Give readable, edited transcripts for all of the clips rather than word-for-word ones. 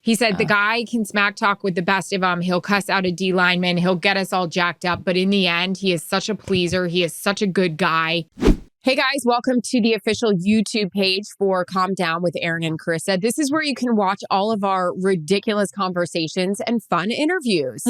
He said the guy can smack talk with the best of them. He'll cuss out a D lineman. He'll get us all jacked up. But in the end, he is such a pleaser. He is such a good guy. Hey guys, welcome to the official YouTube page for Calm Down with Erin and Charissa. This is where you can watch all of our ridiculous conversations and fun interviews.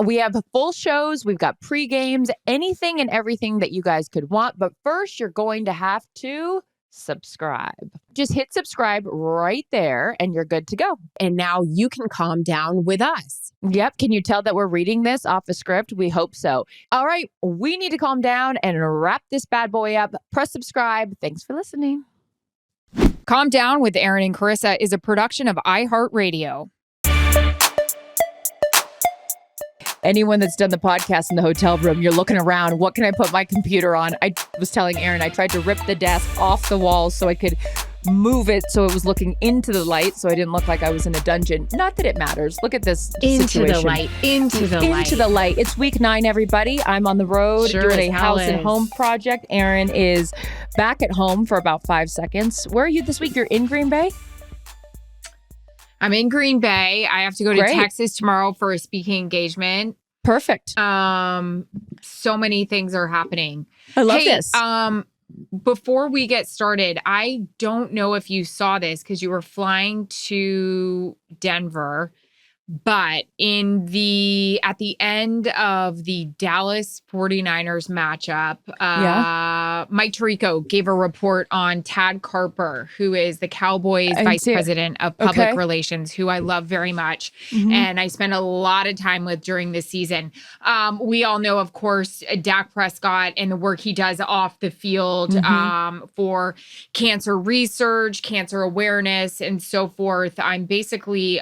We have full shows. We've got pre-games, anything and everything that you guys could want. But first, you're going to have to subscribe. Just hit subscribe right there and you're good to go. And now you can calm down with us. Yep. Can you tell that we're reading this off a script? We hope so. All right. We need to calm down and wrap this bad boy up. Press subscribe. Thanks for listening. Calm Down with Erin and Charissa is a production of iHeartRadio. Anyone that's done the podcast in the hotel room, you're looking around. What can I put my computer on? I was telling Erin, I tried to rip the desk off the walls so I could move it so it was looking into the light so I didn't look like I was in a dungeon. Not that it matters. Look at this Into situation. Into the light. It's week 9, everybody. I'm on the road doing a house and home project. Erin is back at home for about 5 seconds. Where are you this week? You're in Green Bay? I'm in Green Bay. I have to go to Texas tomorrow for a speaking engagement. Perfect. So many things are happening. I love this. Before we get started, I don't know if you saw this because you were flying to Denver, but at the end of the Dallas 49ers matchup, Mike Tirico gave a report on Tad Carper, who is the Cowboys vice president of public relations, who I love very much. And I spent a lot of time with during this season. We all know, of course, Dak Prescott and the work he does off the field for cancer research, cancer awareness, and so forth. I'm basically...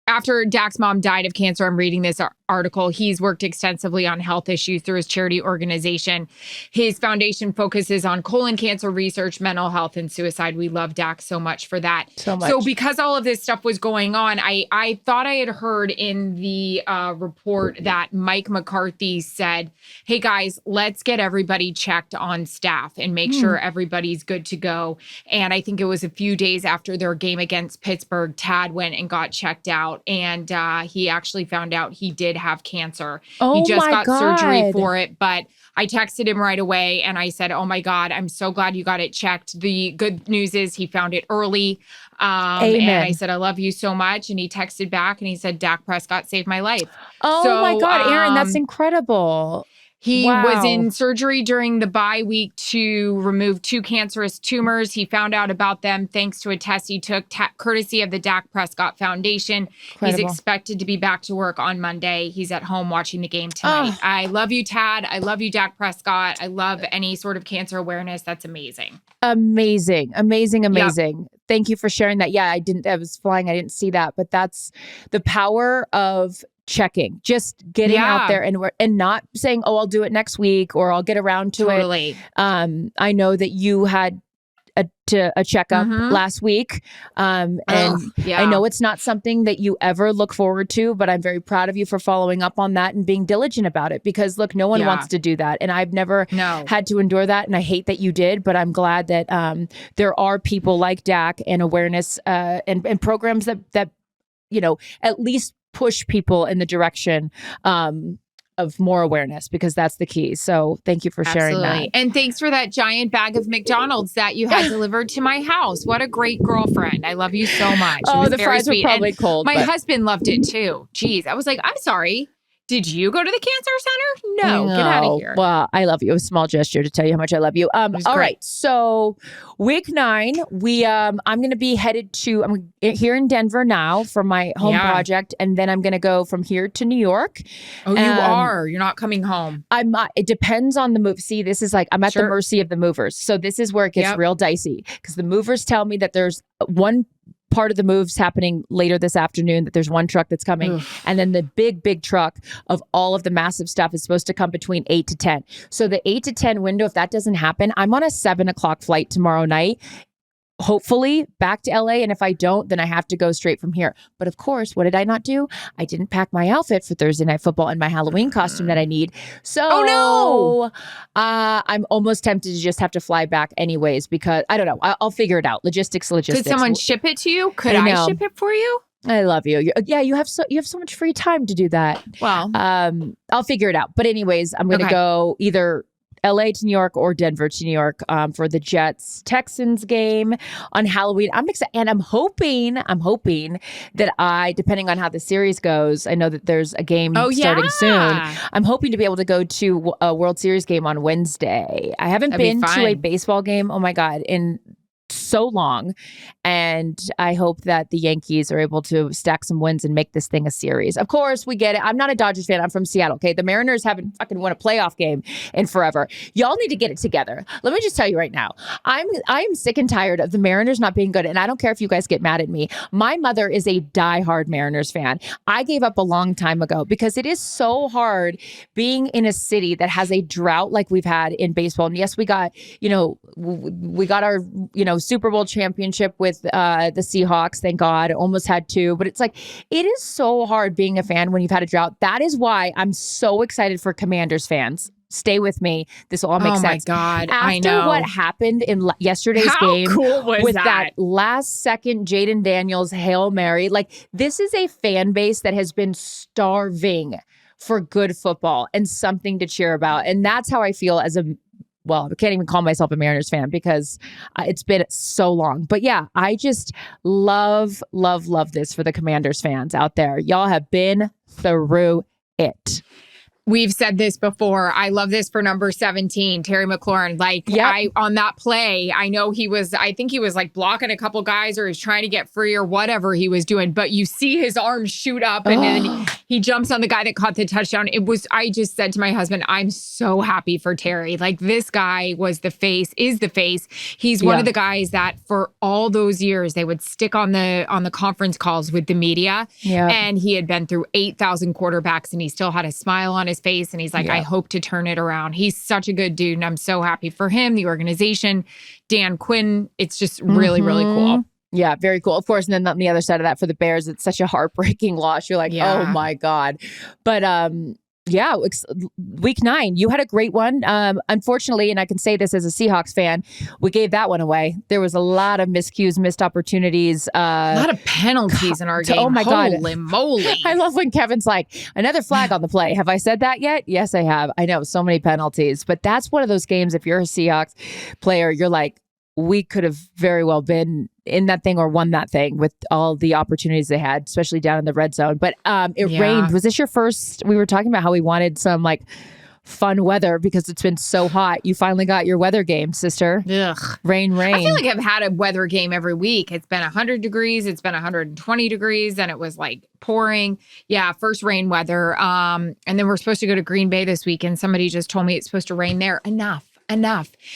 After Dak's mom died of cancer, I'm reading this article. He's worked extensively on health issues through his charity organization. His foundation focuses on colon cancer research, mental health, and suicide. We love Dak so much for that. So because all of this stuff was going on, I thought I had heard in the report that Mike McCarthy said, hey guys, let's get everybody checked on staff and make sure everybody's good to go. And I think it was a few days after their game against Pittsburgh, Tad went and got checked out. And he actually found out he did have cancer. He just got surgery for it. But I texted him right away and I said, oh my God, I'm so glad you got it checked. The good news is he found it early. And I said, I love you so much. And he texted back and he said, Dak Prescott saved my life. Oh my God, Erin, that's incredible. He was in surgery during the bye week to remove 2 cancerous tumors. He found out about them thanks to a test he took courtesy of the Dak Prescott Foundation. He's expected to be back to work on Monday. He's at home watching the game tonight. I love you, Tad. I love you, Dak Prescott. I love any sort of cancer awareness. That's amazing. Amazing. Thank you for sharing that. Yeah, I was flying. I didn't see that, but that's the power of checking, just getting out there and not saying, oh, I'll do it next week or I'll get around to it. I know that you had a checkup last week. I know it's not something that you ever look forward to, but I'm very proud of you for following up on that and being diligent about it because look, no one wants to do that. And I've never had to endure that. And I hate that you did, but I'm glad that there are people like Dak and awareness and programs that, you know, at least push people in the direction of more awareness because that's the key. So thank you for sharing that. And thanks for that giant bag of McDonald's that you had delivered to my house. What a great girlfriend. I love you so much. Oh, the fries were probably cold. My husband loved it too. Jeez. I was like, I'm sorry. Did you go to the cancer center? No, get out of here. Well, I love you. A small gesture to tell you how much I love you. All right. So week 9, I'm going to be I'm here in Denver now for my home project. And then I'm going to go from here to New York. Oh, you are? You're not coming home. It depends on the move. See, this is like, I'm at the mercy of the movers. So this is where it gets real dicey because the movers tell me that there's one part of the moves happening later this afternoon, that there's one truck that's coming. And then the big truck of all of the massive stuff is supposed to come between 8 to 10. So the 8 to 10 window, if that doesn't happen, I'm on a 7 o'clock flight tomorrow night. hopefully back to LA. And if I don't, then I have to go straight from here. But of course, what did I not do? I didn't pack my outfit for Thursday Night Football and my Halloween costume that I need. So I'm almost tempted to just have to fly back anyways, because I don't know. I'll figure it out. Logistics. Could someone ship it to you? Could I ship it for you? I love you. You have so much free time to do that. Well, I'll figure it out. But anyways, I'm going to go either LA to New York or Denver to New York for the Jets Texans game on Halloween. I'm excited, and I'm hoping that depending on how the series goes, I know that there's a game starting soon. I'm hoping to be able to go to a World Series game on Wednesday. I haven't been to a baseball game. Oh my God, in so long, and I hope that the Yankees are able to stack some wins and make this thing a series. Of course, we get it. I'm not a Dodgers fan. I'm from Seattle. Okay, the Mariners haven't fucking won a playoff game in forever. Y'all need to get it together. Let me just tell you right now, I am sick and tired of the Mariners not being good, and I don't care if you guys get mad at me. My mother is a diehard Mariners fan. I gave up a long time ago because it is so hard being in a city that has a drought like we've had in baseball. And yes, we got our Super Bowl championship with the Seahawks. Thank God. Almost had two. But it's like, it is so hard being a fan when you've had a drought. That is why I'm so excited for Commanders fans. Stay with me. This will all make sense. Oh my God. I know. After what happened in yesterday's game cool was with that last second Jaden Daniels Hail Mary, like, this is a fan base that has been starving for good football and something to cheer about. And that's how I feel as I can't even call myself a Mariners fan because it's been so long. But yeah, I just love, love, love this for the Commanders fans out there. Y'all have been through it. We've said this before. I love this for number 17, Terry McLaurin. On that play, I know I think he was like blocking a couple guys or he's trying to get free or whatever he was doing. But you see his arm shoot up and then he jumps on the guy that caught the touchdown. I just said to my husband, I'm so happy for Terry. Like, this guy is the face. He's one of the guys that for all those years, they would stick on the conference calls with the media. Yeah. And he had been through 8,000 quarterbacks and he still had a smile on his face, and he's like, I hope to turn it around. He's such a good dude, and I'm so happy for him, the organization, Dan Quinn. It's just really, really cool. Yeah, very cool. Of course, and then on the other side of that for the Bears, it's such a heartbreaking loss. You're like, oh my God. But week 9, you had a great one. Unfortunately, and I can say this as a Seahawks fan, we gave that one away. There was a lot of miscues, missed opportunities. A lot of penalties in our game. Oh my God. Holy moly. I love when Kevin's like, another flag on the play. Have I said that yet? Yes, I have. I know, so many penalties. But that's one of those games, if you're a Seahawks player, you're like, we could have very well been in that thing or won that thing with all the opportunities they had, especially down in the red zone. But it rained. Was this your first? We were talking about how we wanted some like fun weather because it's been so hot. You finally got your weather game, sister. Ugh. Rain. I feel like I've had a weather game every week. It's been 100 degrees. It's been 120 degrees. And it was like pouring. Yeah, first rain weather. And then we're supposed to go to Green Bay this week. And somebody just told me it's supposed to rain there. Enough.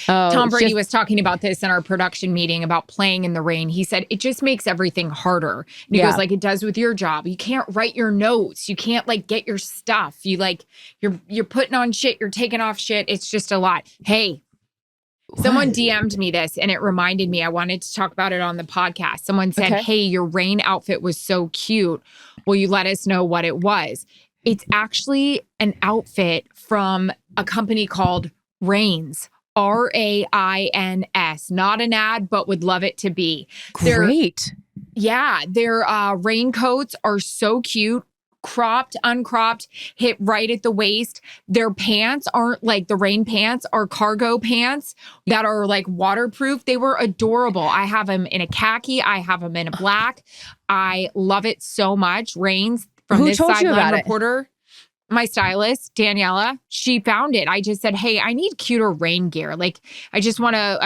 Tom Brady was talking about this in our production meeting about playing in the rain. He said it just makes everything harder. And he goes, like it does with your job. You can't write your notes. You can't like get your stuff. You're putting on shit. You're taking off shit. It's just a lot. Hey, someone DM'd me this and it reminded me. I wanted to talk about it on the podcast. Someone said, hey, your rain outfit was so cute. Will you let us know what it was? It's actually an outfit from a company called Rains, Rains, not an ad, but would love it to be. Great. Their raincoats are so cute. Cropped, uncropped, hit right at the waist. Their pants aren't like the rain pants, are cargo pants that are like waterproof. They were adorable. I have them in a khaki. I have them in a black. I love it so much. Rains from this sideline reporter. My stylist, Daniela, she found it. I just said, hey, I need cuter rain gear. Like, I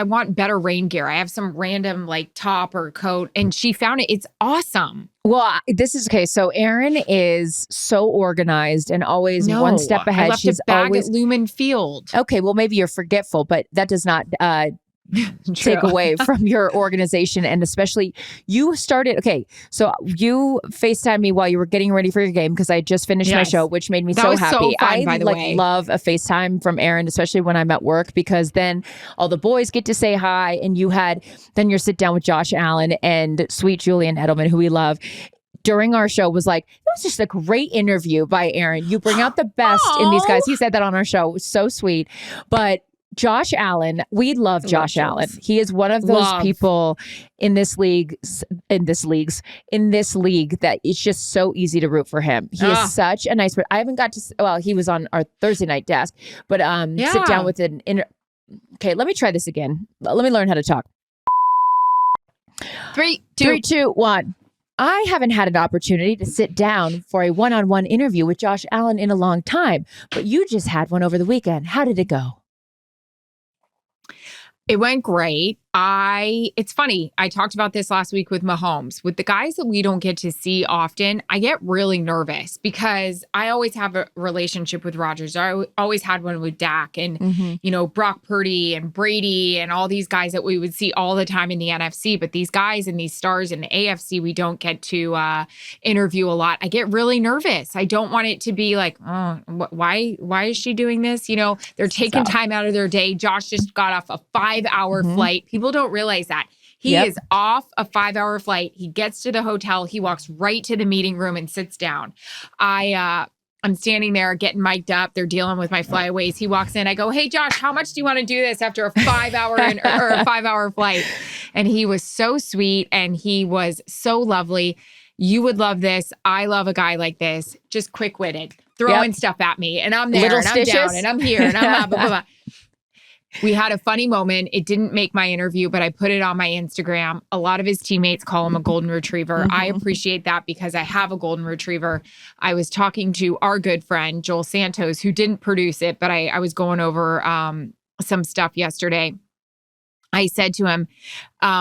want better rain gear. I have some random like top or coat. And she found it. It's awesome. Well, this is okay. So Erin is so organized and always one step ahead. I left a bag at Lumen Field. Okay, well, maybe you're forgetful, but that does not take away from your organization. And especially you started, okay, so you FaceTimed me while you were getting ready for your game because I just finished my show, which made me so happy. So fun, by the way. Love a FaceTime from Erin, especially when I'm at work, because then all the boys get to say hi, and then your sit down with Josh Allen and sweet Julian Edelman, who we love. During our show was like, it was just a great interview by Erin. You bring out the best in these guys. He said that on our show. It was so sweet. But Josh Allen, we love Josh Allen. He is one of those people in this league that it's just so easy to root for him. He is such a nice. I haven't got to. He was on our Thursday night desk, but sit down with an. Okay, let me try this again. Let me learn how to talk. 3, 2, 1. I haven't had an opportunity to sit down for a one-on-one interview with Josh Allen in a long time, but you just had one over the weekend. How did it go? It went great. It's funny. I talked about this last week with Mahomes. With the guys that we don't get to see often, I get really nervous because I always have a relationship with Rodgers. I always had one with Dak and, Brock Purdy and Brady and all these guys that we would see all the time in the NFC. But these guys and these stars in the AFC, we don't get to interview a lot. I get really nervous. I don't want it to be like, why is she doing this? They're taking time out of their day. Josh just got off a 5-hour flight. People don't realize that. He is off a 5-hour flight. He gets to the hotel. He walks right to the meeting room and sits down. I'm standing there getting mic'd up. They're dealing with my flyaways. He walks in. I go, "Hey, Josh, how much do you want to do this after a 5-hour or a 5-hour flight?" And he was so sweet and he was so lovely. You would love this. I love a guy like this. Just quick-witted, throwing stuff at me. And I'm there and I'm down and I'm here and I'm blah, blah, blah. We had a funny moment. It didn't make my interview, but I put it on my Instagram. A lot of his teammates call him a golden retriever. I appreciate that because I have a golden retriever. I was talking to our good friend, Joel Santos, who didn't produce it, but I was going over some stuff yesterday. I said to him,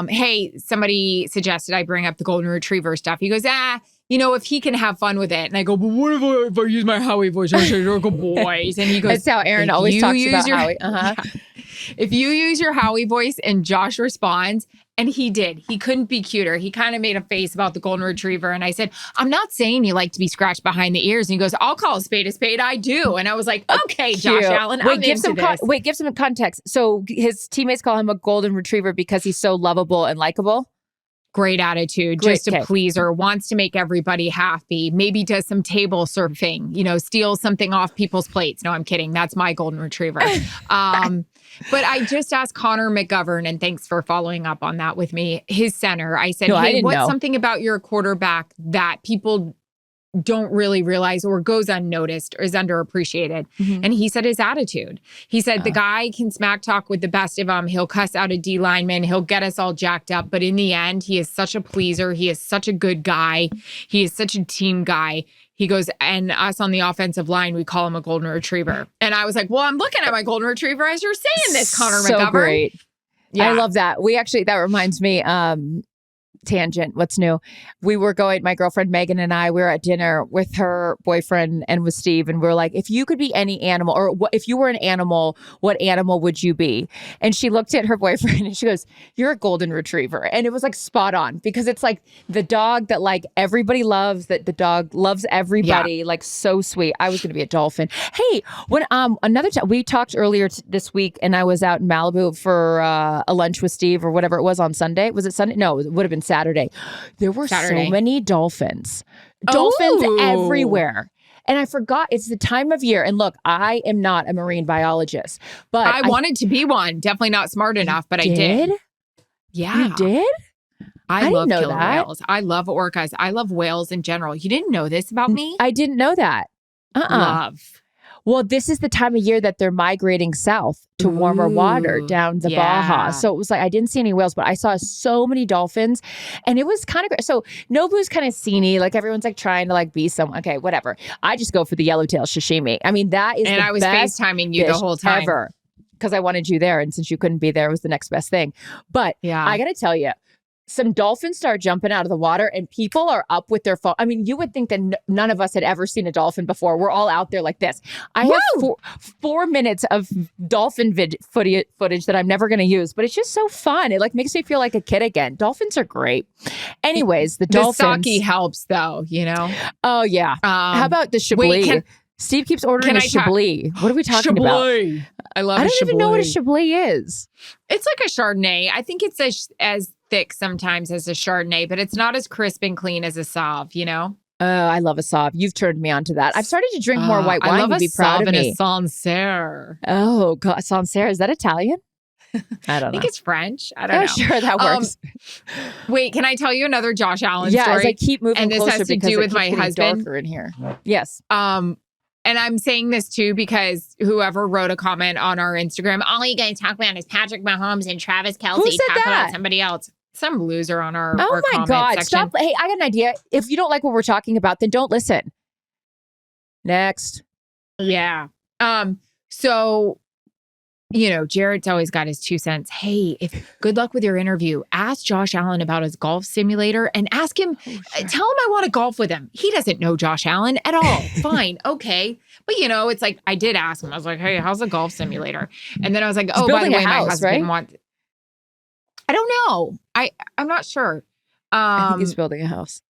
hey, somebody suggested I bring up the golden retriever stuff. He goes, if he can have fun with it. And I go, but what if I use my Howie voice? I say, "Go boys." And he goes, that's how Erin always talks about Howie. Yeah. If you use your Howie voice and Josh responds, and he did, he couldn't be cuter. He kind of made a face about the golden retriever. And I said, "I'm not saying you like to be scratched behind the ears." And he goes, "I'll call a spade a spade. I do." And I was like, okay, Josh Allen, give some context. So his teammates call him a golden retriever because he's so lovable and likable. Great attitude, just a pleaser, wants to make everybody happy, maybe does some table surfing, steals something off people's plates. No, I'm kidding. That's my golden retriever. But I just asked Connor McGovern, and thanks for following up on that with me, his center. I said, hey, what's something about your quarterback that people don't really realize or goes unnoticed or is underappreciated? And he said his attitude. He said the guy can smack talk with the best of them. He'll cuss out a D lineman. He'll get us all jacked up. But in the end, he is such a pleaser. He is such a good guy. He is such a team guy. He goes, and us on the offensive line, we call him a golden retriever. And I was like, well, I'm looking at my golden retriever as you're saying this, Connor McGovern. Great. Yeah. I love that. That reminds me, tangent. What's new? We were going, my girlfriend Megan and I, we were at dinner with her boyfriend and with Steve. And we were like, if you could be any animal, or if you were an animal, what animal would you be? And she looked at her boyfriend and she goes, "You're a golden retriever." And it was like spot on because it's like the dog that like everybody loves, that the dog loves everybody, like so sweet. I was going to be a dolphin. Hey, when another time we talked earlier this week and I was out in Malibu for a lunch with Steve or whatever it was on Sunday. Was it Sunday? No, it would have been Saturday. There were so many dolphins. Dolphins everywhere. And I forgot it's the time of year. And look, I am not a marine biologist, but I wanted to be one. Definitely not smart enough, but I did. Yeah. You did? I love killer whales. I love orcas. I love whales in general. You didn't know this about me? I didn't know that. Love. Well, this is the time of year that they're migrating south to warmer water down the Baja. So it was like, I didn't see any whales, but I saw so many dolphins and it was kind of great. So Nobu's kind of sceney. Like everyone's like trying to like be someone. Okay, whatever. I just go for the yellowtail sashimi. I mean, that is and the I was best FaceTiming you the whole time. Ever. Because I wanted you there. And since you couldn't be there, it was the next best thing. But I got to tell you, some dolphins start jumping out of the water and people are up with their phone. I mean, you would think that none of us had ever seen a dolphin before. We're all out there like this. I have 4 minutes of dolphin footage that I'm never going to use, but it's just so fun. It like makes me feel like a kid again. Dolphins are great. Anyways, the dolphins. The sake helps though, you know? Oh yeah. How about the Chablis? Steve keeps ordering a Chablis. What are we talking about? I love. I don't even know what a Chablis is. It's like a Chardonnay. I think it's as thick sometimes as a Chardonnay, but it's not as crisp and clean as a Sauv, you know? I love a Sauv. You've turned me on to that. I've started to drink more white wine. I love be proud of me. A Sancerre. Oh, God. Sancerre. Is that Italian? I don't know. I think it's French. I don't know. Sure, that works. Wait, can I tell you another Josh Allen story? Yeah, as I keep moving and this closer has to do with my husband. Darker in here. Yes. And I'm saying this too because whoever wrote a comment on our Instagram, all you guys talk about is Patrick Mahomes and Travis Kelce. Who said talk that? About somebody else. Some loser on our Oh my God. section. Stop. Hey, I got an idea. If you don't like what we're talking about, then don't listen. Next. Yeah. So, you know, Jared's always got his 2 cents. Hey, good luck with your interview. Ask Josh Allen about his golf simulator and ask him, tell him I want to golf with him. He doesn't know Josh Allen at all. Fine. Okay. But you know, it's like, I did ask him. I was like, hey, how's the golf simulator? And then I was like, oh, by the way, my husband wants, I don't know. I'm not sure. I think he's building a house.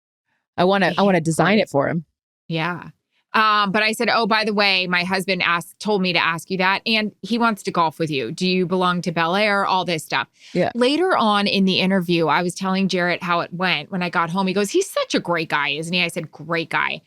I want to design it for him. Yeah. But I said, oh, by the way, my husband told me to ask you that. And he wants to golf with you. Do you belong to Bel Air? All this stuff. Yeah. Later on in the interview, I was telling Jarrett how it went. When I got home, he goes, he's such a great guy, isn't he? I said, great guy.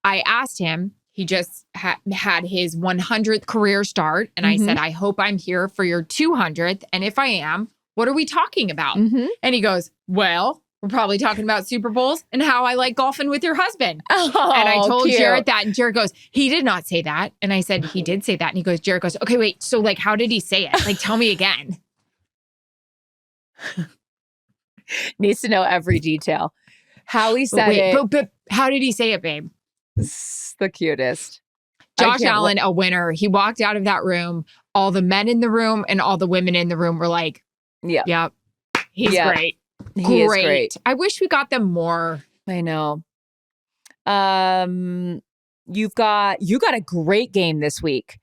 I asked him, he just had his 100th career start. And I said, I hope I'm here for your 200th. And if I am, what are we talking about? And he goes, well, we're probably talking about Super Bowls and how I like golfing with your husband. Oh, and I told cute. Jarrett that. And Jarrett goes, he did not say that. And I said, he did say that. And he goes, Jarrett goes, okay, wait. So like, how did he say it? Like, tell me again. Needs to know every detail. How he said it. But how did he say it, babe? It's the cutest. Josh Allen, a winner. He walked out of that room. All the men in the room and all the women in the room were like, yep, he's great. He is great. I wish we got them more. I know. You got a great game this week.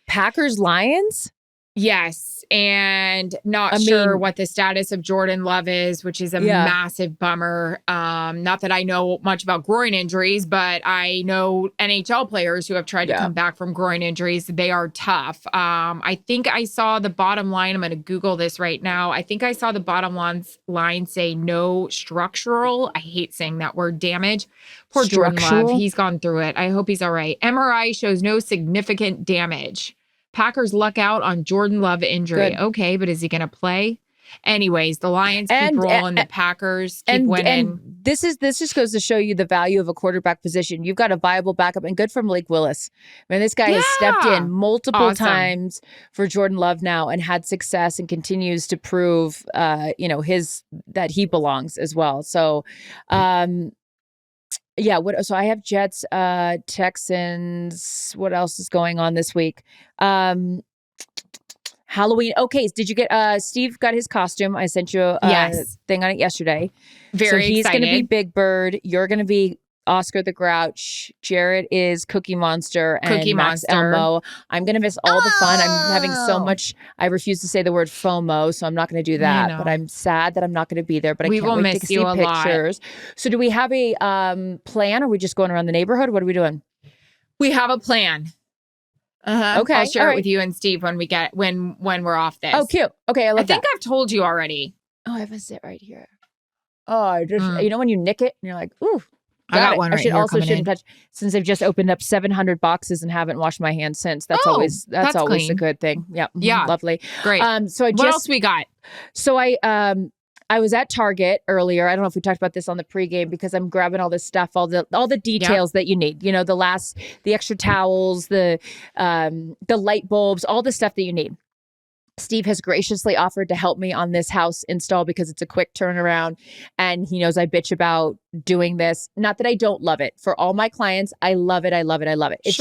Packers Lions? Yes. And not sure what the status of Jordan Love is, which is a massive bummer. Not that I know much about groin injuries, but I know NHL players who have tried to come back from groin injuries. They are tough. I think I saw the bottom line. I'm going to Google this right now. I think I saw the bottom line say no structural. I hate saying that word, damage. Poor Jordan Love. He's gone through it. I hope he's all right. MRI shows no significant damage. Packers luck out on Jordan Love injury. Good. Okay, but is he going to play? Anyways, the Lions keep rolling. The Packers keep winning. And this just goes to show you the value of a quarterback position. You've got a viable backup, and good for Malik Willis. I mean, this guy has stepped in multiple times for Jordan Love now and had success and continues to prove, that he belongs as well. So, so I have Jets, Texans. What else is going on this week? Halloween. Okay, did you get Steve got his costume? I sent you a thing on it yesterday. Very excited. He's going to be Big Bird. You're going to be Oscar the Grouch. Jared is Cookie Monster and Max Elmo. I'm going to miss all the fun. I'm having so much. I refuse to say the word FOMO, so I'm not going to do that. But I'm sad that I'm not going to be there. But I can't wait to see pictures. So do we have a plan? Or are we just going around the neighborhood? What are we doing? We have a plan. Okay, I'll share it with you and Steve when we're off this. Oh, cute. Okay, I think I've told you already. Oh, I have a zit right here. Oh, I just you know when you nick it and you're like, ooh. I got one right here. I shouldn't touch since I've just opened up 700 boxes and haven't washed my hands since. That's always a good thing. Yeah. Yeah. Lovely. Great. What else we got? So I was at Target earlier. I don't know if we talked about this on the pregame because I'm grabbing all this stuff, all the details that you need. You know, the extra towels, the light bulbs, all the stuff that you need. Steve has graciously offered to help me on this house install because it's a quick turnaround. And he knows I bitch about doing this. Not that I don't love it. For all my clients, I love it. I love it. I love it. It's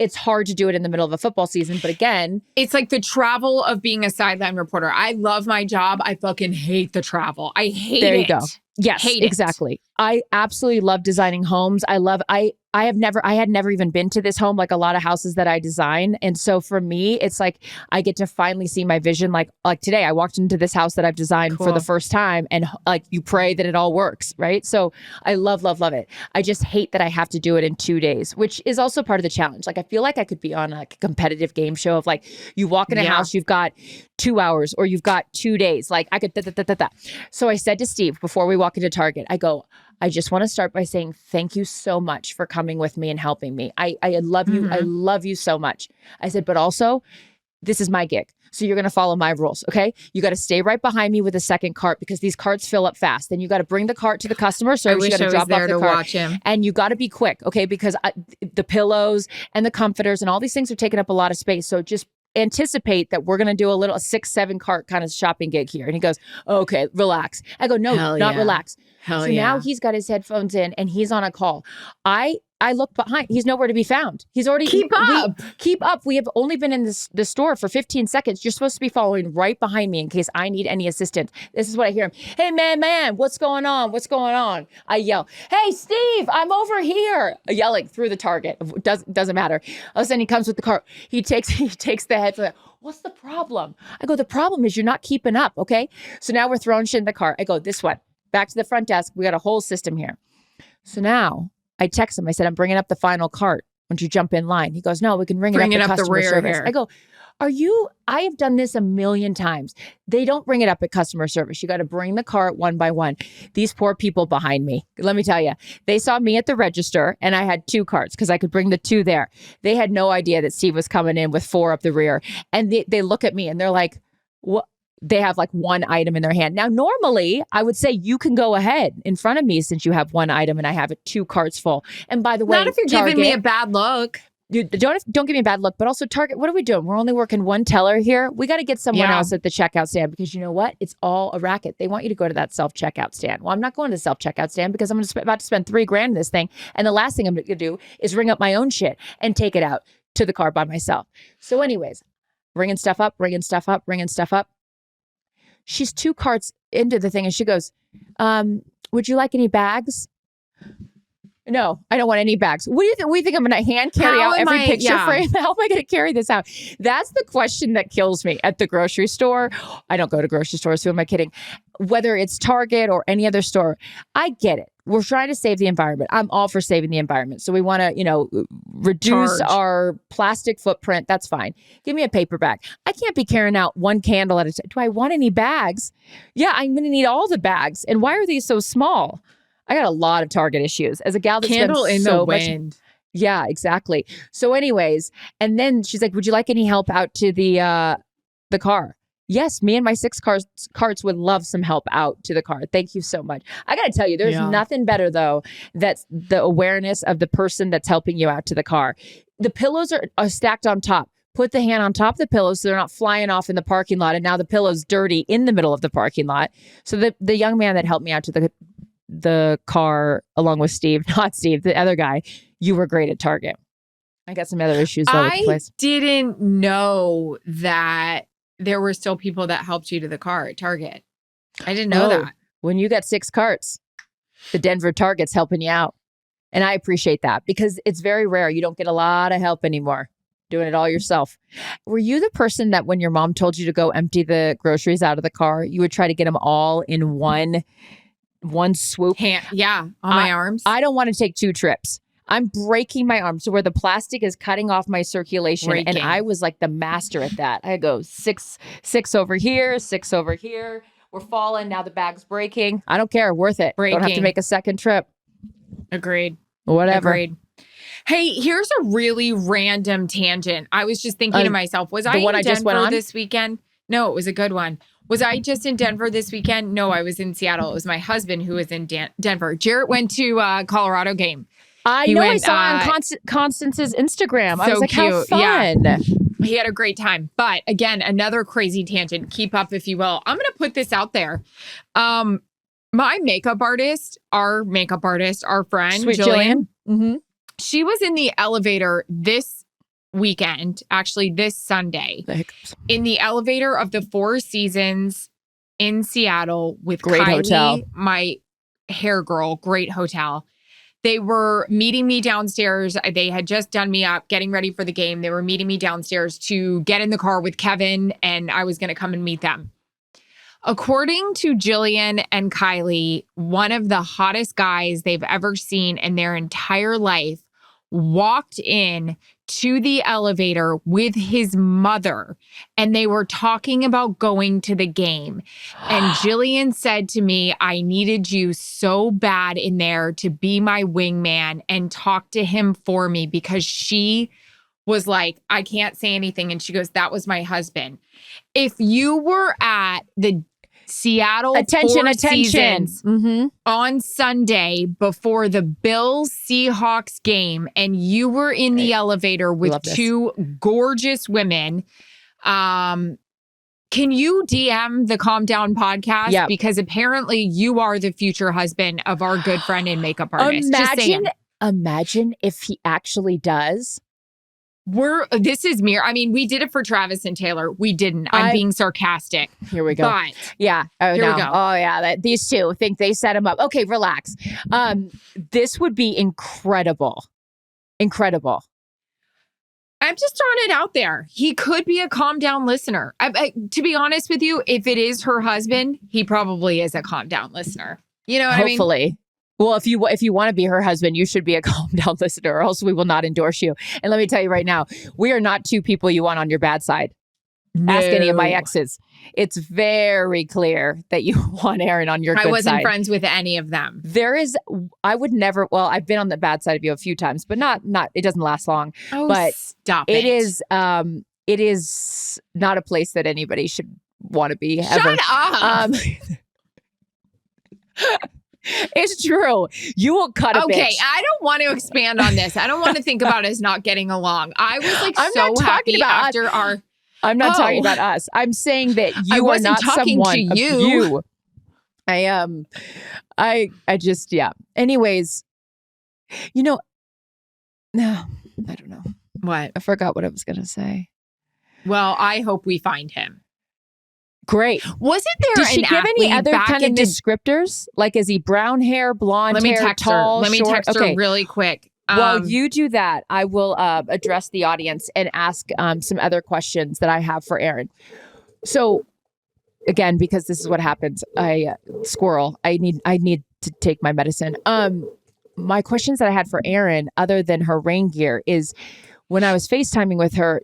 it's hard to do it in the middle of a football season. But again, it's like the travel of being a sideline reporter. I love my job. I fucking hate the travel. I hate it. There you go. Yes, hate exactly. I absolutely love designing homes. I had never even been to this home, like a lot of houses that I design. And so for me, it's like, I get to finally see my vision. Like today I walked into this house that I've designed for the first time, and like, you pray that it all works. Right. So I love it. I just hate that I have to do it in 2 days, which is also part of the challenge. Like, I feel like I could be on like a competitive game show of like, you walk in a house, you've got 2 hours or you've got 2 days. Like I could, So I said to Steve, before we walk into Target, I just want to start by saying thank you so much for coming with me and helping me. I love you. I love you so much. I said, but also, this is my gig. So you're going to follow my rules. Okay. You got to stay right behind me with a second cart, because these carts fill up fast. Then you got to bring the cart to the customer service. You got to drop off the cart. Watch him. And you got to be quick. Okay. Because the pillows and the comforters and all these things are taking up a lot of space. So just anticipate that we're going to do a 6-7 cart kind of shopping gig here. And he goes, okay, relax. I go, no, not relax. So now he's got his headphones in and he's on a call. I look behind. He's nowhere to be found. He's already keep up. We have only been in the store for 15 seconds. You're supposed to be following right behind me in case I need any assistance. This is what I hear him. Hey, man, what's going on? What's going on? I yell, hey, Steve, I'm over here. Yelling through the Target. Doesn't matter. All of a sudden he comes with the cart. He takes the headphone. What's the problem? I go, the problem is you're not keeping up. Okay. So now we're throwing shit in the cart. I go, this one. Back to the front desk. We got a whole system here. So now I text him. I said, I'm bringing up the final cart. Why don't you jump in line? He goes, no, we can bring it up at customer service. I go, I have done this a million times. They don't bring it up at customer service. You got to bring the cart one by one. These poor people behind me, let me tell you, they saw me at the register and I had 2 carts because I could bring the 2 there. They had no idea that Steve was coming in with 4 up the rear. And they look at me and they're like, what? They have like 1 item in their hand. Now, normally I would say you can go ahead in front of me since you have 1 item and I have 2 carts full. And by the way, not if you're giving me a bad look. Don't give me a bad look, but also Target, what are we doing? We're only working 1 teller here. We got to get someone else at the checkout stand, because you know what? It's all a racket. They want you to go to that self-checkout stand. Well, I'm not going to the self-checkout stand because I'm about to spend $3,000 in this thing. And the last thing I'm going to do is ring up my own shit and take it out to the car by myself. So anyways, ringing stuff up. She's 2 carts into the thing and she goes, would you like any bags? No, I don't want any bags. What do you think? We think I'm going to hand carry out every picture frame? How am I going to carry this out? That's the question that kills me at the grocery store. I don't go to grocery stores. Who am I kidding? Whether it's Target or any other store, I get it. We're trying to save the environment. I'm all for saving the environment. So we want to, reduce our plastic footprint. That's fine. Give me a paper bag. I can't be carrying out 1 candle at a time. Do I want any bags? Yeah, I'm going to need all the bags. And why are these so small? I got a lot of Target issues as a gal that candle in the wind. Yeah, exactly. So anyways, and then she's like, would you like any help out to the car? Yes, me and my 6 carts would love some help out to the car. Thank you so much. I got to tell you, there's nothing better, though, that's the awareness of the person that's helping you out to the car. The pillows are stacked on top. Put the hand on top of the pillows so they're not flying off in the parking lot. And now the pillow's dirty in the middle of the parking lot. So the young man that helped me out to the car, along with Steve, not Steve, the other guy, you were great at Target. I got some other issues, though, with the place. I didn't know that there were still people that helped you to the car at Target. I didn't know that. When you got 6 carts, the Denver Target's helping you out. And I appreciate that because it's very rare. You don't get a lot of help anymore doing it all yourself. Were you the person that when your mom told you to go empty the groceries out of the car, you would try to get them all in one swoop? On my arms. I don't want to take 2 trips. I'm breaking my arm. So where the plastic is cutting off my circulation. And I was like the master at that. I go 6 over here, 6 over here. We're falling. Now the bag's breaking. I don't care. Worth it. Don't have to make a second trip. Agreed. Whatever. Agreed. Hey, here's a really random tangent. I was just thinking to myself, was I in Denver this weekend? No, it was a good one. Was I just in Denver this weekend? No, I was in Seattle. It was my husband who was in Denver. Jarrett went to a Colorado game. I saw on Constance's Instagram. I was like, cute. How fun. Yeah. He had a great time. But again, another crazy tangent. Keep up, if you will. I'm going to put this out there. My makeup artist, our friend, Sweet Jillian. She was in the elevator this weekend, actually this Sunday, The hiccups. in the elevator of the Four Seasons in Seattle with Great Kylie, hotel. my hair girl, great hotel. They were meeting me downstairs. They had just done me up, getting ready for the game. They were meeting me downstairs to get in the car with Kevin, and I was going to come and meet them. According to Jillian and Kylie, one of the hottest guys they've ever seen in their entire life walked in to the elevator with his mother, and they were talking about going to the game. And Jillian said to me, I needed you so bad in there to be my wingman and talk to him for me, because she was like, I can't say anything. And she goes, that was my husband. If you were at the Seattle Four Seasons on Sunday before the Bills Seahawks game, and you were in the elevator with two gorgeous women, can you DM the Calm Down podcast? Yeah. Because apparently you are the future husband of our good friend and makeup artist. Imagine if he actually does. This is mere. I mean, we did it for Travis and Taylor. We didn't. I'm being sarcastic. Here we go. But yeah. Oh, here no. we go. Oh, yeah. These two think they set him up. Okay, relax. This would be incredible. Incredible. I'm just throwing it out there. He could be a Calm Down listener. To be honest with you, if it is her husband, he probably is a Calm Down listener. You know what I mean? Hopefully. Well, if you want to be her husband, you should be a Calm Down listener, or else we will not endorse you. And let me tell you right now, we are not two people you want on your bad side. No. Ask any of my exes. It's very clear that you want Erin on your good side. I wasn't friends with any of them. I would never, well, I've been on the bad side of you a few times, but not, it doesn't last long. Oh, but stop it. It is not a place that anybody should want to be ever. Shut up. It's true. You will cut a bitch. Okay, I don't want to expand on this. I don't want to think about us not getting along. I was like I'm so not talking happy about after our. I'm not talking about us. I'm saying that you are not talking someone. To you. I am. I just, yeah. Anyways, no, I don't know. What? I forgot what I was going to say. Well, I hope we find him. Great. Wasn't there Did she give any other kind of descriptors? Like, is he brown hair, blonde hair, tall, Let me text her really quick. While you do that, I will address the audience and ask some other questions that I have for Erin. So, again, because this is what happens, I need to take my medicine. My questions that I had for Erin, other than her rain gear, is when I was FaceTiming with her,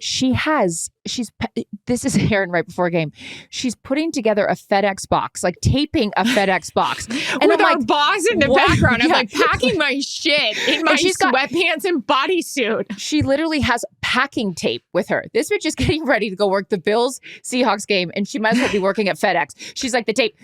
this is Erin right before a game. She's putting together a FedEx box, like taping a FedEx box. And with our boss in the background, I'm like packing my shit in my sweatpants and bodysuit. She literally has packing tape with her. This bitch is getting ready to go work the Bills Seahawks game, and she might as well be working at FedEx. She's like the tape.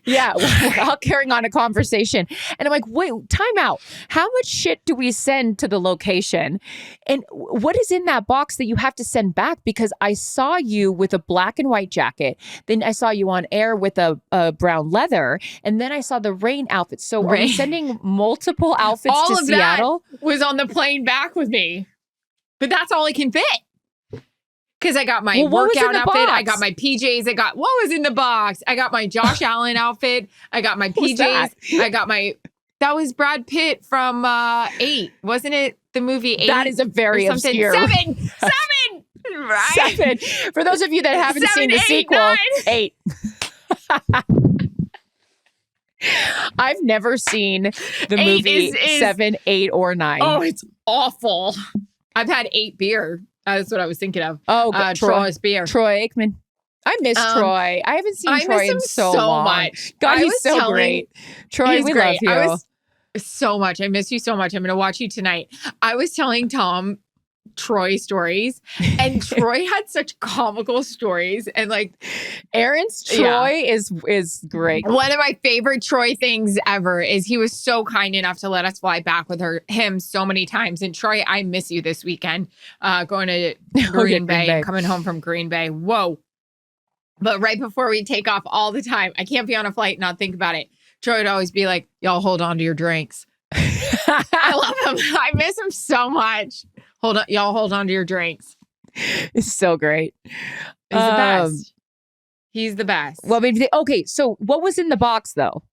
Yeah, we're all carrying on a conversation. And I'm like, wait, time out. How much shit do we send to the location? And what is in that box that you have to send back? Because I saw you with a black and white jacket. Then I saw you on air with a brown leather. And then I saw the rain outfit. So are you sending multiple outfits all to of Seattle? That was on the plane back with me. But that's all I can fit. Because I got my workout outfit. Box? I got my PJs. I got what was in the box. I got my Josh Allen outfit. I got my PJs. I got that was Brad Pitt from 8. Wasn't it the movie 8? That is a very obscure. 7. Right? 7. For those of you that haven't seen the sequel, 9. 8. I've never seen the movie 7, 8, or 9. Oh, it's awful. I've had 8 beer. That's what I was thinking of. Oh, Troy's beer. Troy Aikman. I miss Troy. I haven't seen Troy in so long. Much. God, he's so great. Troy, we love you. So much. I miss you so much. I'm going to watch you tonight. I was telling Tom Troy stories, and Troy had such comical stories, and like Erin's Troy is great. One of my favorite Troy things ever is he was so kind enough to let us fly back with him so many times. And Troy, I miss you this weekend. Going to Green Bay, coming home from Green Bay. Whoa. But right before we take off all the time, I can't be on a flight and not think about it. Troy would always be like, y'all hold on to your drinks. I love him. I miss him so much. Hold on, y'all. Hold on to your drinks. It's so great. He's the best. He's the best. Well, maybe okay. So, what was in the box though?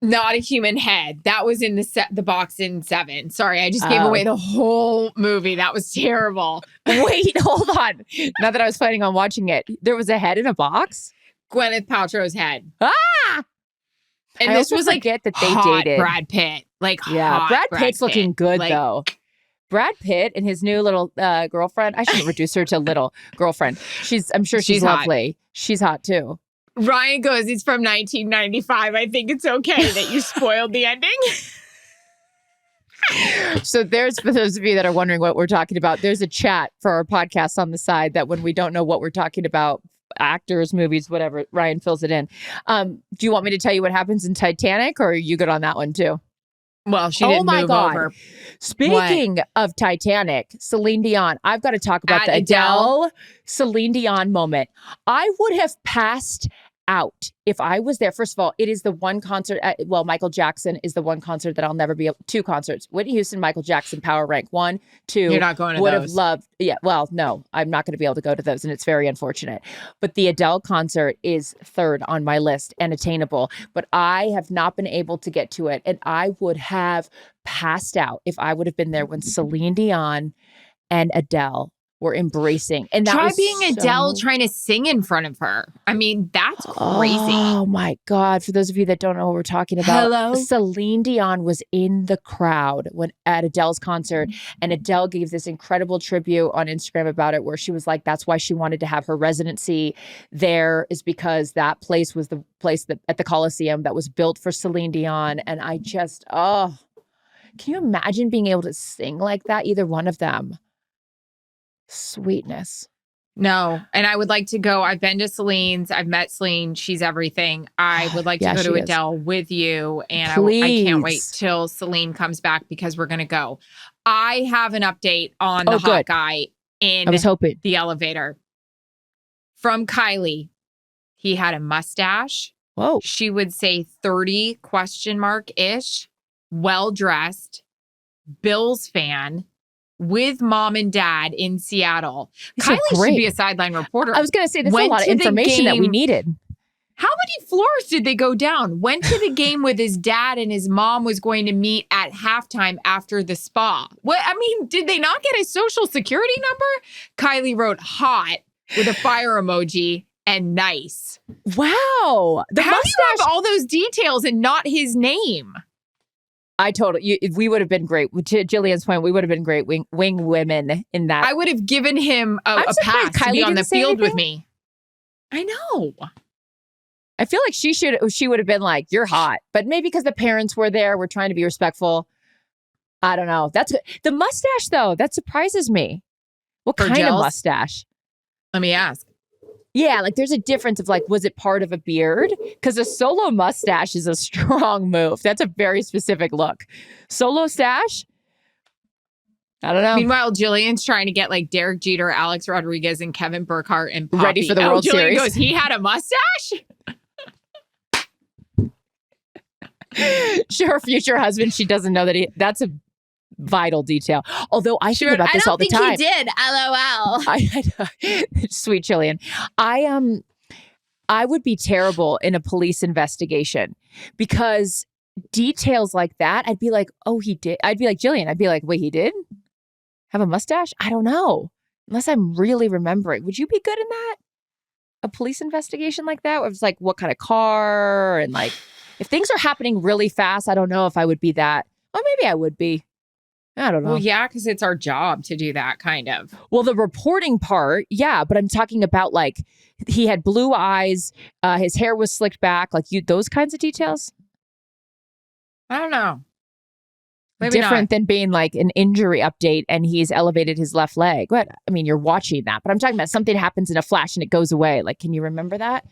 Not a human head. That was in the box in 7. Sorry, I just gave away the whole movie. That was terrible. Wait, hold on. Not that I was planning on watching it. There was a head in a box? Gwyneth Paltrow's head. And I this was like that they hot dated Brad Pitt. Like, yeah, hot Brad Pitt's Pitt. looking good like, though. Brad Pitt and his new little girlfriend. I shouldn't reduce her to little girlfriend. I'm sure she's lovely. Hot. She's hot too. Ryan goes, it's from 1995. I think it's okay that you spoiled the ending. So for those of you that are wondering what we're talking about, there's a chat for our podcast on the side that when we don't know what we're talking about, actors, movies, whatever, Ryan fills it in. Do you want me to tell you what happens in Titanic, or are you good on that one too? Well, she didn't move over. Speaking of Titanic, Celine Dion, I've got to talk about the Adele Celine Dion moment. I would have passed out if I was there. First of all, it is the one concert. Michael Jackson is the one concert that I'll never be able. 2 concerts: Whitney Houston, Michael Jackson, power rank 1, 2. You're not going to would those. Have loved. Yeah, well, no, I'm not going to be able to go to those, and it's very unfortunate. But the Adele concert is 3rd on my list and attainable. But I have not been able to get to it, and I would have passed out if I would have been there when Celine Dion and Adele were embracing. And that try was being Adele trying to sing in front of her. I mean, that's crazy. Oh my God. For those of you that don't know what we're talking about, hello? Celine Dion was in the crowd at Adele's concert, and Adele gave this incredible tribute on Instagram about it, where she was like, that's why she wanted to have her residency there, is because that place was the place at the Coliseum that was built for Celine Dion. And I just, can you imagine being able to sing like that? Either one of them. Sweetness. No. And I would like to go. I've been to Celine's. I've met Celine. She's everything. I would like to go to Adele with you. And I can't wait till Celine comes back, because we're going to go. I have an update on the hot guy in the elevator. From Kylie. He had a mustache. Whoa. She would say 30 ? Ish. Well-dressed. Bills fan. With mom and dad in Seattle. Kylie should be a sideline reporter. I was going to say, there's a lot of information that we needed. How many floors did they go down? Went to the game with his dad, and his mom was going to meet at halftime after the spa. What? I mean, did they not get a social security number? Kylie wrote hot with a fire emoji and nice. Wow. How do you have all those details and not his name? We would have been great. To Jillian's point, we would have been great wing women in that. I would have given him a pass to be on the field with me. I know. I feel like she would have been like, you're hot. But maybe because the parents were there, we're trying to be respectful. I don't know. That's the mustache, though. That surprises me. What kind of mustache? Let me ask. Yeah, like there's a difference of like, was it part of a beard? Because a solo mustache is a strong move. That's a very specific look. Solo stash? I don't know. Meanwhile, Jillian's trying to get like Derek Jeter, Alex Rodriguez, and Kevin Burkhardt and Poppy. Ready for the World Series. Jillian goes, he had a mustache? Her future husband, she doesn't know that that's a vital detail. Although I think about this all the time. I don't think he did. LOL. I know. Sweet Jillian. I would be terrible in a police investigation, because details like that, I'd be like, oh, he did. I'd be like, Jillian, I'd be like, wait, he did have a mustache? I don't know. Unless I'm really remembering. Would you be good in that? A police investigation like that? Where it's like, what kind of car? And like, if things are happening really fast, I don't know if I would be that. Or maybe I would be. I don't know. Well, yeah, because it's our job to do that kind of. Well, the reporting part, yeah, but I'm talking about like he had blue eyes, his hair was slicked back, like those kinds of details. I don't know. Maybe different than being like an injury update and he's elevated his left leg. What? I mean, you're watching that, but I'm talking about something happens in a flash and it goes away. Like, can you remember that?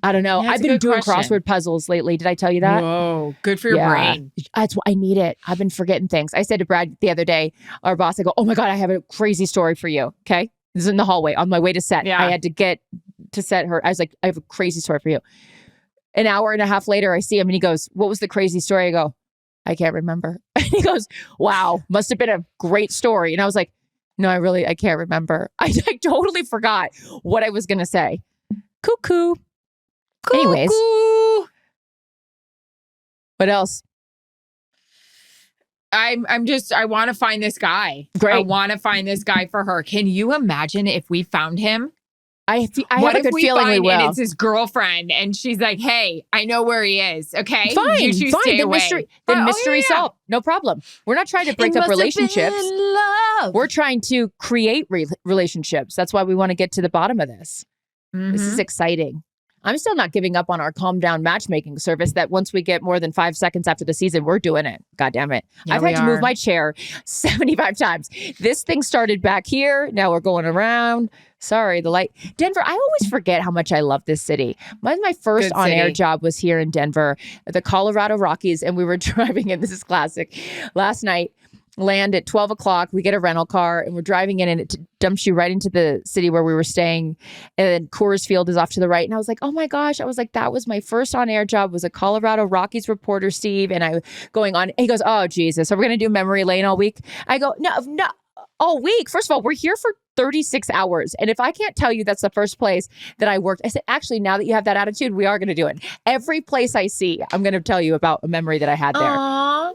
I don't know. Yeah, I've been doing crossword puzzles lately. Did I tell you that? Whoa, good for your brain. That's why I need it. I've been forgetting things. I said to Brad the other day, our boss, I go, oh my God, I have a crazy story for you. Okay. This is in the hallway on my way to set. Yeah. I had to get to set her. I was like, I have a crazy story for you. An hour and a half later, I see him and he goes, what was the crazy story? I go, I can't remember. And he goes, wow, must have been a great story. And I was like, no, I can't remember. I totally forgot what I was going to say. Cuckoo. Anyways. What else? I want to find this guy. Great. I want to find this guy for her. Can you imagine if we found him? I have a good feeling we will. And it's his girlfriend, and she's like, "Hey, I know where he is. Okay, fine. Stay the away. mystery solved. No problem. We're not trying to break up relationships. We're trying to create relationships. That's why we want to get to the bottom of this. Mm-hmm. This is exciting. I'm still not giving up on our calm down matchmaking service that once we get more than 5 seconds after the season, we're doing it. God damn it. Yeah, I've had to move my chair 75 times. This thing started back here. Now we're going around. Sorry, the light. Denver, I always forget how much I love this city. My first on-air job was here in Denver, the Colorado Rockies, and we were driving in. This is classic. Last night, land at 12 o'clock. We get a rental car and we're driving in, and it dumps you right into the city where we were staying. And then Coors Field is off to the right. And I was like, oh my gosh. I was like, that was my first on-air job, was a Colorado Rockies reporter, Steve. And I going on, he goes, oh Jesus, so we're going to do memory lane all week? I go, no, all week. First of all, we're here for 36 hours. And if I can't tell you that's the first place that I worked, I said, actually, now that you have that attitude, we are going to do it. Every place I see, I'm going to tell you about a memory that I had there. Aww.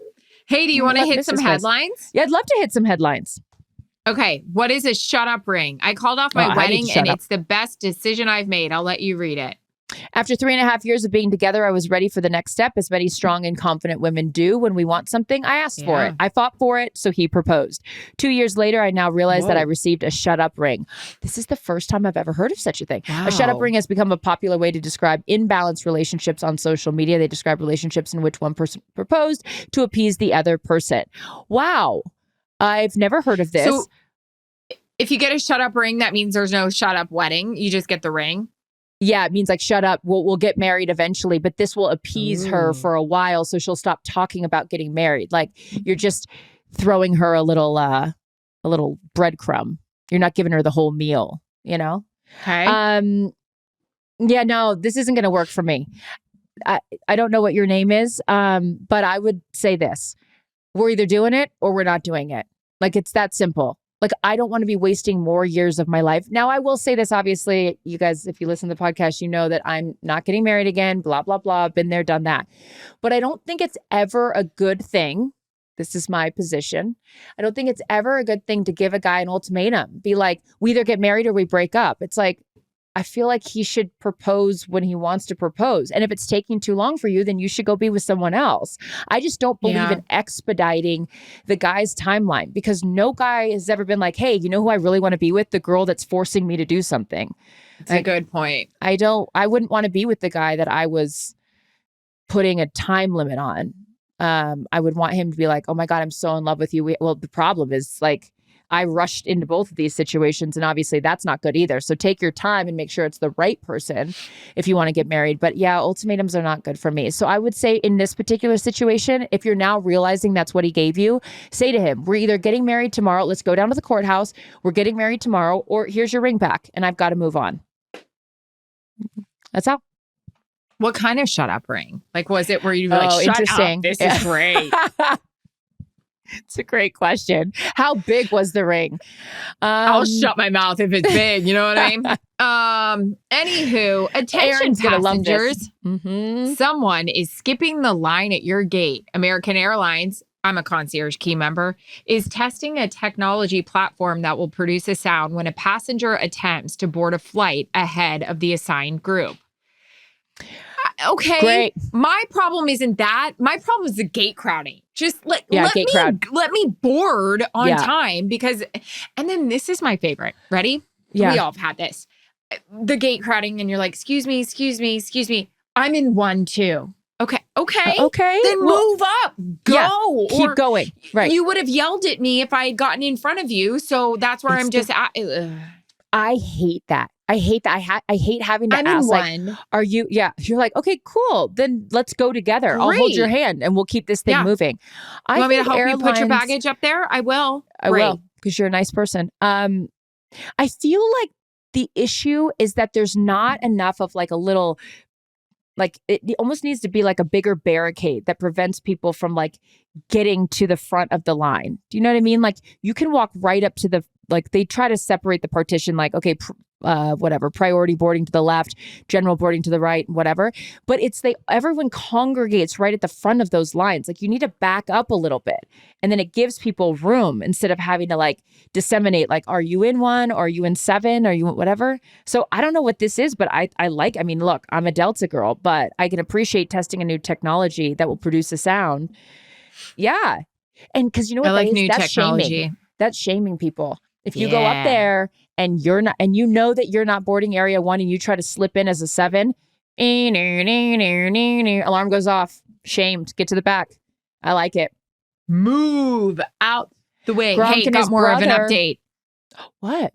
Hey, do you want to hit some headlines? Yeah, I'd love to hit some headlines. Okay. What is a shut up ring? I called off my wedding and it's the best decision I've made. I'll let you read it. After 3.5 years of being together, I was ready for the next step, as many strong and confident women do when we want something. I asked for it. I fought for it, so he proposed. 2 years later, I now realize that I received a shut-up ring. This is the first time I've ever heard of such a thing. Wow. A shut-up ring has become a popular way to describe imbalanced relationships on social media. They describe relationships in which one person proposed to appease the other person. Wow. I've never heard of this. So if you get a shut-up ring, that means there's no shut-up wedding. You just get the ring. Yeah, it means like, shut up. We'll get married eventually, but this will appease her for a while, so she'll stop talking about getting married. Like, you're just throwing her a little breadcrumb. You're not giving her the whole meal, you know? Okay. Yeah, no, this isn't going to work for me. I don't know what your name is, but I would say this. We're either doing it or we're not doing it. Like, it's that simple. Like, I don't want to be wasting more years of my life. Now, I will say this, obviously, you guys, if you listen to the podcast, you know that I'm not getting married again, blah, blah, blah, been there, done that. But I don't think it's ever a good thing. This is my position. I don't think it's ever a good thing to give a guy an ultimatum. Be like, we either get married or we break up. It's like, I feel like he should propose when he wants to propose. And if it's taking too long for you, then you should go be with someone else. I just don't believe in expediting the guy's timeline, because no guy has ever been like, hey, you know who I really want to be with? The girl that's forcing me to do something. That's a good point. I wouldn't want to be with the guy that I was putting a time limit on. I would want him to be like, oh my God, I'm so in love with you. Well, the problem is, like, I rushed into both of these situations, and obviously that's not good either. So take your time and make sure it's the right person if you want to get married. But yeah, ultimatums are not good for me. So I would say in this particular situation, if you're now realizing that's what he gave you, say to him, we're either getting married tomorrow. Let's go down to the courthouse. We're getting married tomorrow, or here's your ring back and I've got to move on. That's all. What kind of shut up ring? Like, was it where you were like, shut up, this is great? It's a great question. How big was the ring? I'll shut my mouth if it's big. You know what I mean? Anywho, attention passengers. Someone is skipping the line at your gate. American Airlines, I'm a concierge key member, is testing a technology platform that will produce a sound when a passenger attempts to board a flight ahead of the assigned group. Okay. Great. My problem isn't that. My problem is the gate crowding. Just let me board on time, because, and then this is my favorite. Ready? Yeah. We all have had this. The gate crowding, and you're like, excuse me. I'm in 1, 2. Okay. Then move up. Go. Keep going. Right. You would have yelled at me if I had gotten in front of you. So that's where I'm just at. I hate that. I hate having to ask, like, are you, you're like, okay, cool. Then let's go together. Great. I'll hold your hand and we'll keep this thing moving. You want me to help you put your baggage up there? I will. I will, because you're a nice person. I feel like the issue is that there's not enough of like a little Like it almost needs to be like a bigger barricade that prevents people from like getting to the front of the line. Do you know what I mean? Like you can walk right up to the, like they try to separate the partition, like, okay, whatever, priority boarding to the left, general boarding to the right, whatever. But everyone congregates right at the front of those lines. Like you need to back up a little bit. And then it gives people room instead of having to like disseminate, like, are you in 1? Are you in 7? Are you whatever? So I don't know what this is, but I mean, look, I'm a Delta girl, but I can appreciate testing a new technology that will produce a sound. Yeah. And because you know what, I like new that's technology. Shaming. That's shaming people. If you go up there and you're not, and you know that you're not boarding area 1 and you try to slip in as a 7, alarm goes off. Shamed. Get to the back. I like it. Move out the way. Gronk hey, and got his more of an brother. update. What?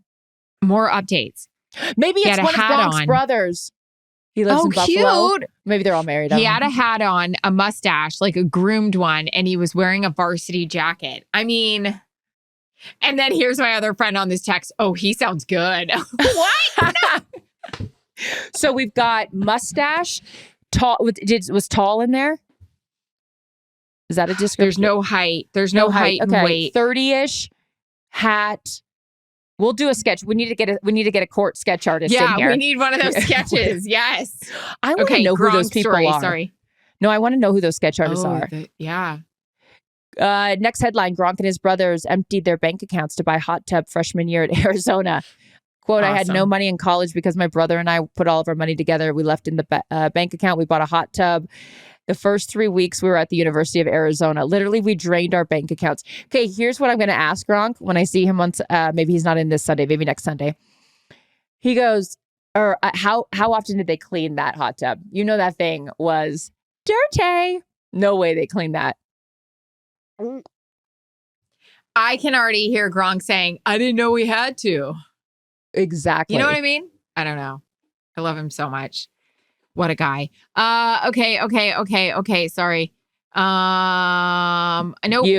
More updates. Maybe it's one of Gronk's brothers. He lives in Buffalo. Cute. Maybe they're all married. He had a hat on, a mustache, like a groomed one, and he was wearing a varsity jacket. I mean, and then here's my other friend on this text. Oh, he sounds good. What? So we've got mustache, tall. Was tall in there? Is that a description? There's no height. There's no height and weight. 30-ish hat. We'll do a sketch. We need to get a court sketch artist in here. Yeah, we need one of those sketches. Yes. I want to know who those people are. Sorry. No, I want to know who those sketch artists are. Yeah. Next headline, Gronk and his brothers emptied their bank accounts to buy hot tub freshman year at Arizona. Quote, awesome. I had no money in college because my brother and I put all of our money together. We left in the bank account. We bought a hot tub. The first 3 weeks we were at the University of Arizona. Literally, we drained our bank accounts. Okay, here's what I'm going to ask Gronk when I see him once. Maybe he's not in this Sunday, maybe next Sunday. He goes, or how often did they clean that hot tub? You know that thing was dirty. No way they cleaned that. I can already hear Gronk saying, I didn't know we had to. Exactly. You know what I mean? I don't know. I love him so much. What a guy. Okay. Sorry. Nope, I'm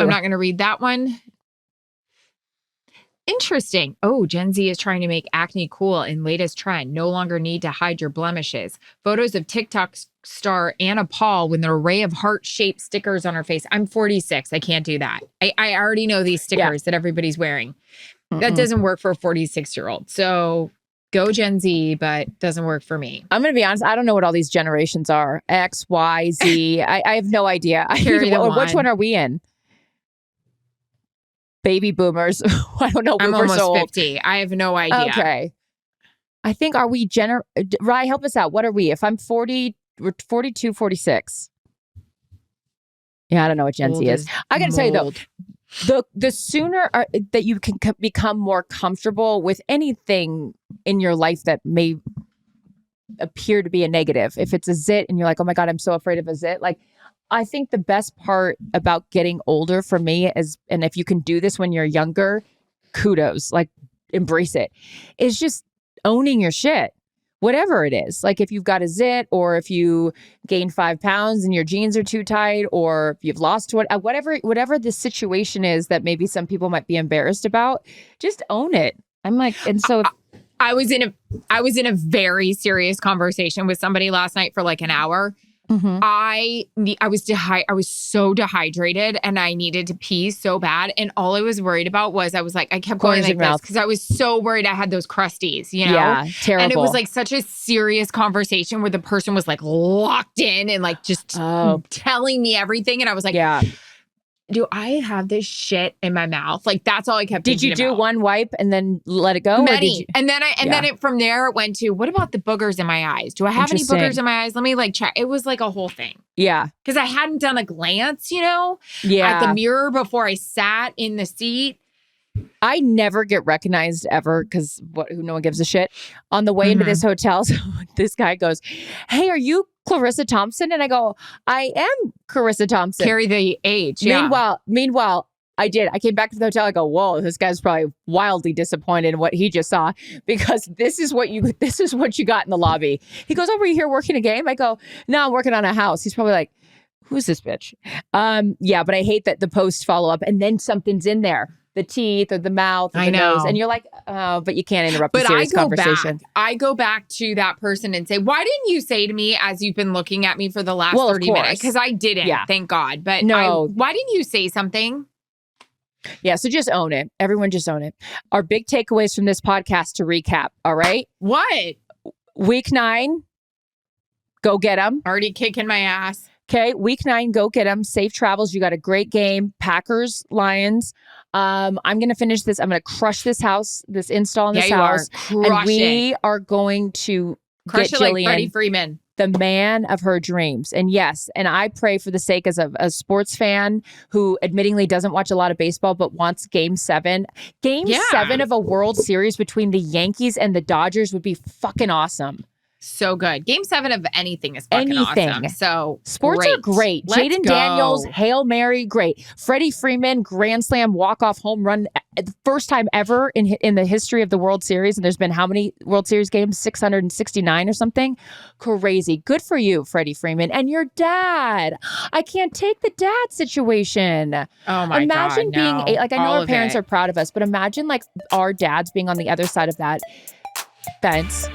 not going to read that one. Interesting. Oh, Gen Z is trying to make acne cool in latest trend. No longer need to hide your blemishes. Photos of TikTok star Anna Paul with an array of heart-shaped stickers on her face. I'm 46. I can't do that. I already know these stickers that everybody's wearing. That doesn't work for a 46-year-old. So go Gen Z, but doesn't work for me. I'm going to be honest. I don't know what all these generations are. X, Y, Z. I have no idea. Which one are we in? Baby boomers. I don't know. I'm almost 50. I have no idea. Okay. I think, are we Rye, help us out. What are we? If I'm 40, we're 42, 46. Yeah, I don't know what Gen Z is. I got to tell you though, the sooner that you can become more comfortable with anything in your life that may appear to be a negative. If it's a zit and you're like, oh my God, I'm so afraid of a zit. Like, I think the best part about getting older for me is, and if you can do this when you're younger, kudos, like embrace it, is just owning your shit. Whatever it is. Like if you've got a zit, or if you gained 5 pounds and your jeans are too tight, or if you've lost whatever the situation is that maybe some people might be embarrassed about, just own it. I'm like, and so I was in a very serious conversation with somebody last night for like an hour. Mm-hmm. I was so dehydrated and I needed to pee so bad. And all I was worried about was I kept going like this because I was so worried I had those crusties, you know? Yeah, terrible. And it was like such a serious conversation where the person was like locked in and like just telling me everything. And I was like, yeah. Do I have this shit in my mouth? Like that's all I kept thinking about. Did you do one wipe and then let it go? Many. And then from there it went to, what about the boogers in my eyes? Do I have any boogers in my eyes? Let me like check. It was like a whole thing. Yeah. Because I hadn't done a glance, at the mirror before I sat in the seat. I never get recognized ever because no one gives a shit. On the way into this hotel, so this guy goes, "Hey, are you Clarissa Thompson?" And I go, "I am Clarissa Thompson." Carry the age. Yeah. Meanwhile, I did. I came back to the hotel. I go, "Whoa, this guy's probably wildly disappointed in what he just saw because this is what you got in the lobby." He goes, "Oh, were you here working a game?" I go, "No, I'm working on a house." He's probably like, "Who's this bitch?" Yeah, but I hate that the post follow up and then something's in there. the teeth or the mouth or I the nose. know. And you're like, oh, but you can't interrupt the serious conversation. I go back to that person and say, why didn't you say to me as you've been looking at me for the last 30 minutes? Because I didn't, thank God. But why didn't you say something? Yeah, so just own it. Everyone just own it. Our big takeaways from this podcast to recap, all right? What? Week 9, go get them. Already kicking my ass. Okay, week 9, go get them. Safe travels. You got a great game. Packers, Lions. I'm going to finish this. I'm going to crush this house, this install in this house. And we are going to crush get it Jillian, like Freddie Freeman, the man of her dreams. And yes, and I pray for the sake as a sports fan who admittingly doesn't watch a lot of baseball, but wants game 7. Game 7 of a World Series between the Yankees and the Dodgers would be fucking awesome. So good. Game 7 of anything is fucking awesome. So sports are great. Jaden Daniels, Hail Mary, great. Freddie Freeman, grand slam, walk-off home run. The first time ever in the history of the World Series. And there's been how many World Series games? 669 or something? Crazy. Good for you, Freddie Freeman. And your dad. I can't take the dad situation. Oh my imagine God, being, like, I know our parents are proud of us, but imagine like our dads being on the other side of that fence.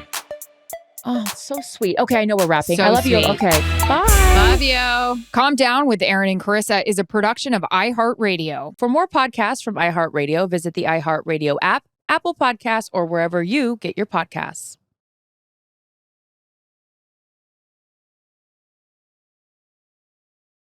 Oh, so sweet. Okay, I know we're wrapping. I love you. Okay, bye. Love you. Calm Down with Erin and Charissa is a production of iHeartRadio. For more podcasts from iHeartRadio, visit the iHeartRadio app, Apple Podcasts, or wherever you get your podcasts.